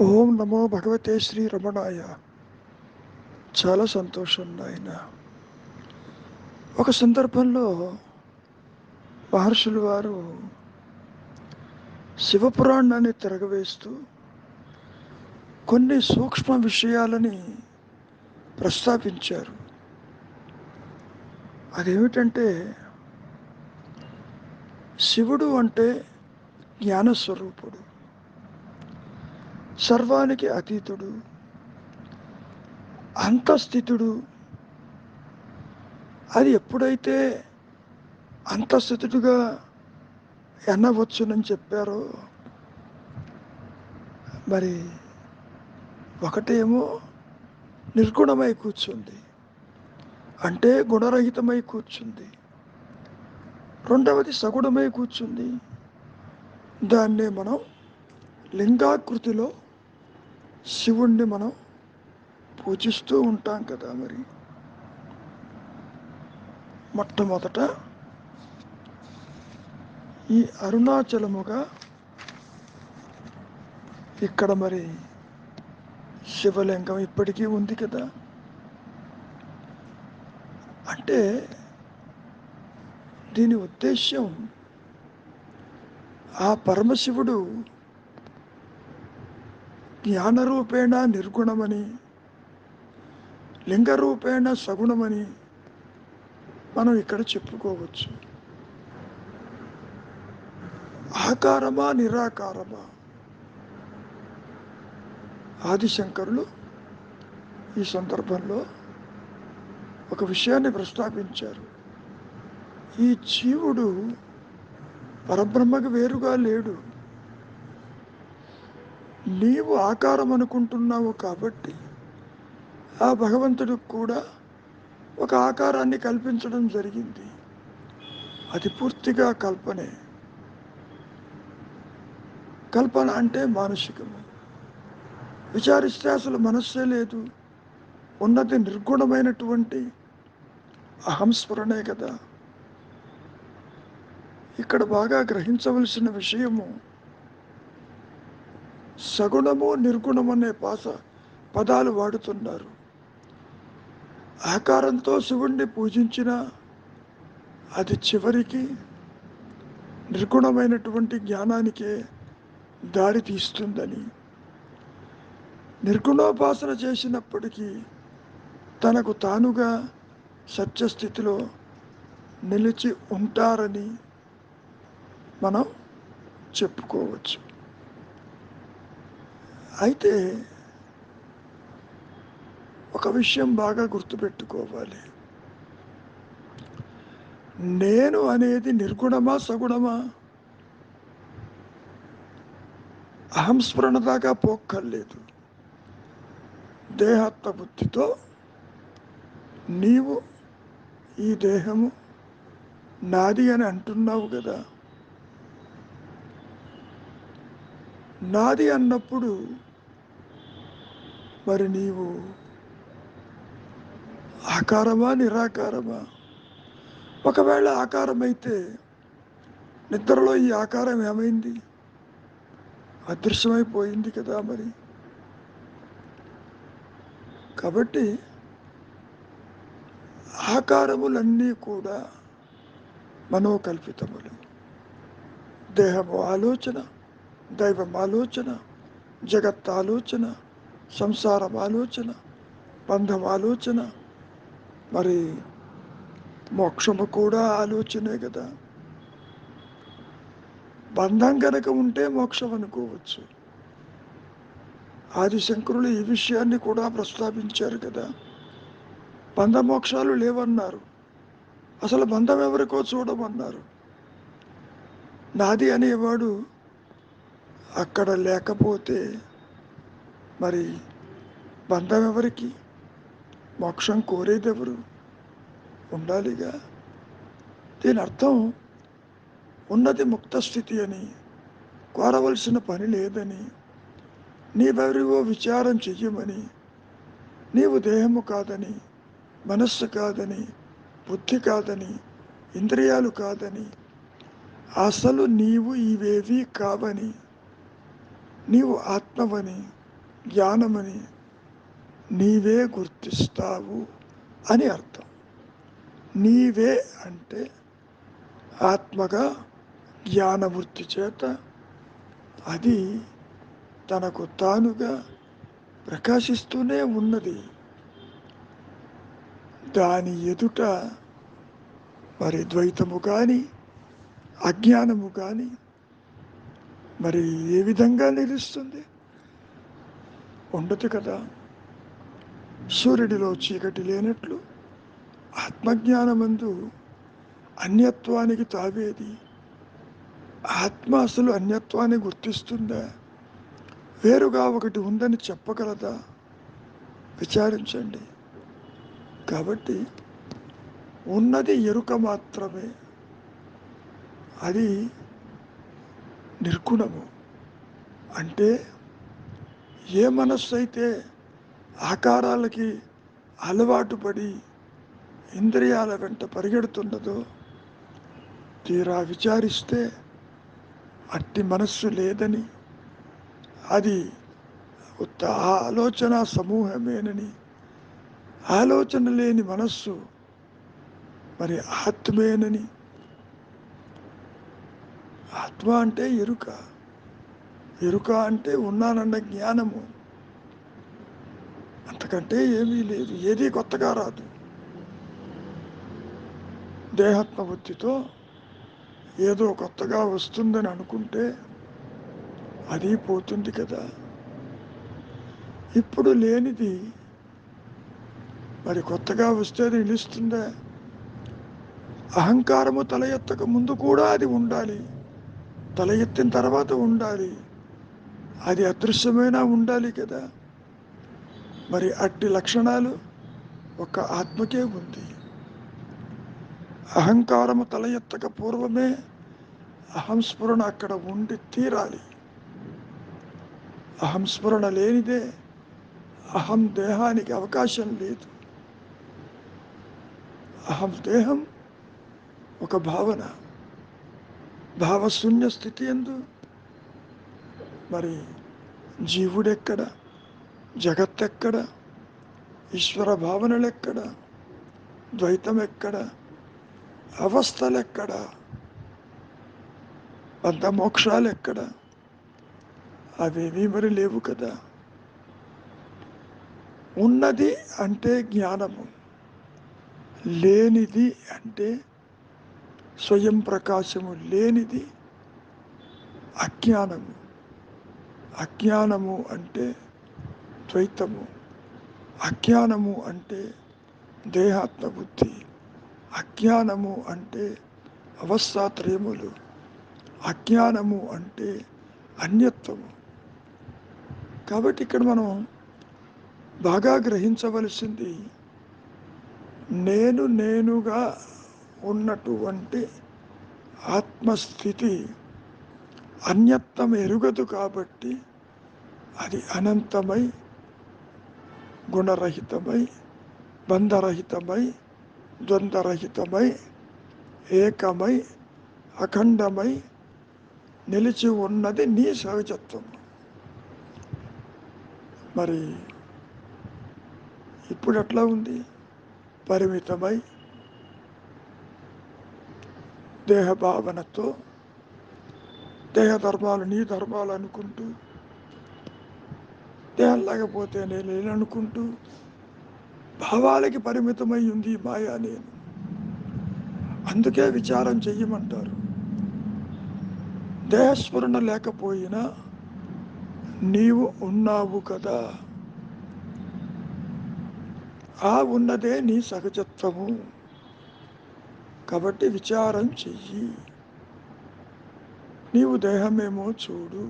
ఓం నమో భగవతే శ్రీ రమణాయ. చాలా సంతోషం నాయన. ఒక సందర్భంలో మహర్షులు వారు శివపురాణాన్ని తిరగవేస్తూ కొన్ని సూక్ష్మ విషయాలని ప్రస్తావించారు. అదేమిటంటే, శివుడు అంటే జ్ఞానస్వరూపుడు, సర్వానికి అతీతుడు, అంతస్థితుడు. అది ఎప్పుడైతే అంతస్థితుడుగా ఎన్నవచ్చునని చెప్పారో, మరి ఒకటేమో నిర్గుణమై కూర్చుంది, అంటే గుణరహితమై కూర్చుంది. రెండవది సగుణమై కూర్చుంది. దాన్నే మనం లింగాకృతిలో శివుణ్ణి మనం పూజిస్తూ ఉంటాం కదా. మరి మొట్టమొదట ఈ అరుణాచలముగా ఇక్కడ మరి శివలింగం ఇప్పటికీ ఉంది కదా. అంటే దీని ఉద్దేశ్యం, ఆ పరమశివుడు జ్ఞానరూపేణ నిర్గుణమని, లింగరూపేణ సగుణమని మనం ఇక్కడ చెప్పుకోవచ్చు. ఆకారమా నిరాకారమా? ఆదిశంకరులు ఈ సందర్భంలో ఒక విషయాన్ని ప్రస్తావించారు. ఈ జీవుడు పరబ్రహ్మకు వేరుగా లేడు. నీవు ఆకారం అనుకుంటున్నావు కాబట్టి ఆ భగవంతుడికి కూడా ఒక ఆకారాన్ని కల్పించడం జరిగింది. అది పూర్తిగా కల్పనే. కల్పన అంటే మానసికము. విచారిస్తే అసలు మనస్సే లేదు. ఉన్నది నిర్గుణమైనటువంటి అహంస్ఫురణే కదా. ఇక్కడ బాగా గ్రహించవలసిన విషయము, సగుణము నిర్గుణము అనే పదాలు వాడుతున్నారు. ఆకారంతో శివుణ్ణి పూజించిన అది చివరికి నిర్గుణమైనటువంటి జ్ఞానానికే దారి తీస్తుందని, నిర్గుణోపాసన చేసినప్పటికీ తనకు తానుగా సత్యస్థితిలో నిలిచి ఉంటారని మనం చెప్పుకోవచ్చు. అయితే ఒక విషయం బాగా గుర్తుపెట్టుకోవాలి. నేను అనేది నిర్గుణమా సగుణమా? అహంస్ఫురణ దాకా పోక్కర్లేదు. దేహాత్మ బుద్ధితో నీవు ఈ దేహము నాది అని అంటున్నావు కదా. నాది అన్నప్పుడు మరి నీవు ఆకారమా నిరాకారమా? ఒకవేళ ఆకారమైతే నిద్రలో ఈ ఆకారం ఏమైంది? అదృశ్యమైపోయింది కదా. మరి కాబట్టి ఆకారములన్నీ కూడా మనోకల్పితములు. దేహము ఆలోచన, దైవం ఆలోచన, జగత్ ఆలోచన, సంసారం ఆలోచన, బంధం ఆలోచన, మరి మోక్షము కూడా ఆలోచనే కదా. బంధం కనుక ఉంటే మోక్షం అనుకోవచ్చు. ఆదిశంకరులు ఈ విషయాన్ని కూడా ప్రస్తావించారు కదా. బంధమోక్షాలు లేవన్నారు. అసలు బంధం ఎవరికో చూడమన్నారు. నాది అనేవాడు అక్కడ లేకపోతే మరి బంధం ఎవరికి? మోక్షం కోరేదెవరు? ఉండాలిగా. దీని అర్థం, ఉన్నది ముక్త స్థితి అని, కోరవలసిన పని లేదని, నీవెవరివో విచారం చెయ్యమని, నీవు దేహము కాదని, మనస్సు కాదని, బుద్ధి కాదని, ఇంద్రియాలు కాదని, అసలు నీవు ఇవేవీ కావని, నీవు ఆత్మవని, జ్ఞానమని నీవే గుర్తిస్తావు అని అర్థం. నీవే అంటే ఆత్మగా జ్ఞానవృత్తి చేత అది తనకు తానుగా ప్రకాశిస్తూనే ఉన్నది. దాని ఎదుట మరి ద్వైతము కానీ అజ్ఞానము కానీ మరి ఏ విధంగా నిలుస్తుంది? ఉండదు కదా. సూర్యుడిలో చీకటి లేనట్లు ఆత్మజ్ఞానమందు అన్యత్వానికి తావేది? ఆత్మ అసలు అన్యత్వాన్ని గుర్తిస్తుందా? వేరుగా ఒకటి ఉందని చెప్పగలదా? విచారించండి. కాబట్టి ఉన్నది ఎరుక మాత్రమే. అది నిర్గుణము. అంటే ఏ మనస్సు అయితే ఆకారాలకి అలవాటు పడి ఇంద్రియాల వెంట పరిగెడుతున్నదో తీరా విచారిస్తే అట్టి మనస్సు లేదని, అది ఉత్త ఆలోచన సమూహమేనని, ఆలోచన లేని మనస్సు మరి ఆత్మేనని. ఆత్మ అంటే ఎరుక, ఎరుక అంటే ఉన్నానన్న జ్ఞానము. అంతకంటే ఏమీ లేదు, ఏదీ కొత్తగా రాదు. దేహాత్మ బుద్ధితో ఏదో కొత్తగా వస్తుందని అనుకుంటే అది పోతుంది కదా. ఇప్పుడు లేనిది మరి కొత్తగా వస్తే అది నిలుస్తుందా? అహంకారము తల ఎత్తక ముందు కూడా అది ఉండాలి, తల ఎత్తిన తర్వాత ఉండాలి, అది అదృశ్యమైనా ఉండాలి కదా. మరి అట్టి లక్షణాలు ఒక ఆత్మకే ఉంది. అహంకారము తల ఎత్తక పూర్వమే అహంస్ఫురణ అక్కడ ఉండి తీరాలి. అహంస్ఫురణ లేనిదే అహం దేహానికి అవకాశం లేదు. అహం దేహం ఒక భావన, భావశూన్య స్థితి ఎందు మరి జీవుడెక్కడ, జగత్తెక్కడ, ఈశ్వర భావనలెక్కడ, ద్వైతం ఎక్కడ, అవస్థలెక్కడ, బంధమోక్షాలెక్కడ? అవేమీ మరి లేవు కదా. ఉన్నది అంటే జ్ఞానము, లేనిది అంటే స్వయం ప్రకాశము లేనిది అజ్ఞానము. అజ్ఞానము అంటే ద్వైతము, అజ్ఞానము అంటే దేహాత్మ బుద్ధి, అజ్ఞానము అంటే అవస్థాత్రయములు, అజ్ఞానము అంటే అన్యత్వము. కాబట్టి ఇక్కడ మనం బాగా గ్రహించవలసింది, నేనుగా ఉన్నటువంటి ఆత్మస్థితి అన్యత్వం ఎరుగదు కాబట్టి అది అనంతమై, గుణరహితమై, బంధరహితమై, ద్వంద్వరహితమై, ఏకమై, అఖండమై నిలిచి ఉన్నది నీ సహజత్వం. మరి ఇప్పుడు ఎట్లా ఉంది? పరిమితమై దేహభావనతో దేహ ధర్మాలు నీ ధర్మాలు అనుకుంటూ, దేహం లేకపోతే నేను లేననుకుంటూ భావాలకి పరిమితమై ఉంది మాయా నేను. అందుకే విచారం చెయ్యమంటారు. దేహస్ఫురణ లేకపోయినా నీవు ఉన్నావు కదా, ఆ ఉన్నదే నీ సహజత్వము. కాబట్టి విచారం చెయ్యి. నీవు దేహమేమో చూడు,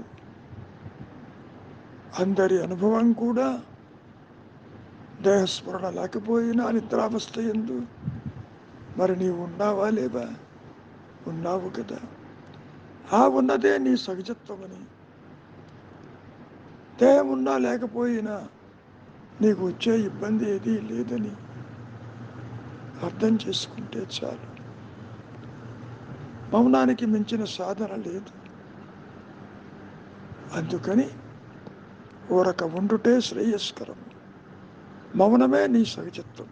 అందరి అనుభవం కూడా దేహస్ఫురణ లేకపోయినా నిద్రావస్థ ఎందు మరి నీవు ఉన్నావా లేవా? ఉన్నావు కదా. ఆ ఉన్నదే నీ సహజత్వమని, దేహం ఉన్నా లేకపోయినా నీకు వచ్చే ఇబ్బంది ఏదీ లేదని అర్థం చేసుకుంటే చాలు. మౌనానికి మించిన సాధన లేదు. అందుకని ఊరక ఉండుటే శ్రేయస్కరం. మౌనమే నీ సహజత్వం.